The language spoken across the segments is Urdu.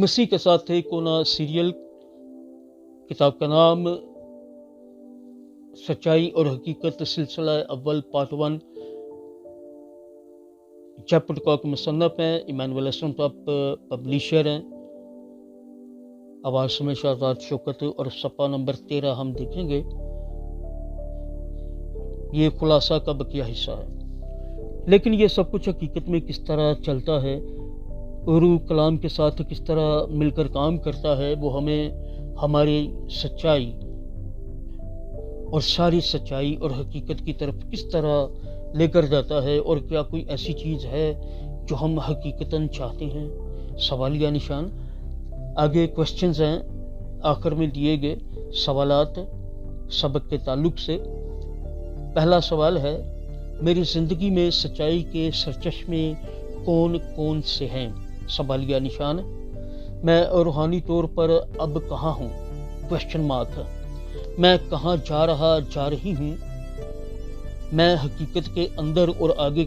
مسیح کے ساتھ ہے کونا سیریل، کتاب کا نام سچائی اور حقیقت، سلسلہ اول پارٹ 1، چیپٹر کا مصنف ہیں ایمانویل اسلم صاحب، پبلیشر ہیں آواز میں شہزاد شوکت، اور صفحہ نمبر 13 ہم دیکھیں گے۔ یہ خلاصہ کا بقیہ حصہ ہے، لیکن یہ سب کچھ حقیقت میں کس طرح چلتا ہے اور کلام کے ساتھ کس طرح مل کر کام کرتا ہے، وہ ہمیں ہماری سچائی اور ساری سچائی اور حقیقت کی طرف کس طرح لے کر جاتا ہے، اور کیا کوئی ایسی چیز ہے جو ہم حقیقتاً چاہتے ہیں؟ سوالیہ نشان۔ آگے کوشچنز ہیں آخر میں دیے گئے سوالات سبق کے تعلق سے۔ پہلا سوال ہے، میری زندگی میں سچائی کے سرچشمے کون کون سے ہیں؟ سوالیہ نشان۔ میں روحانی طور پر اب کہاں ہوں؟ Question mark. میں کہاں جا رہی ہوں؟ میں حقیقت کے اندر اور آگے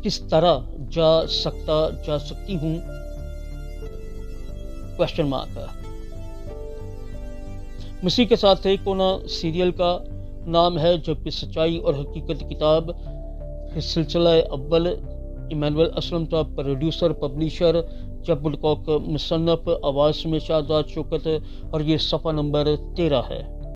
کس طرح جا سکتی ہوں؟ Question mark. مسیح کے ساتھ ہے کونا سیریل کا نام ہے، جبکہ سچائی اور حقیقت کتاب سلسلہ اول، ایمانویل اسلم صاحب پروڈیوسر پبلیشر، چیپٹر کا مصنف آواز میں شہزاد شوکت، اور یہ صفحہ نمبر 13 ہے۔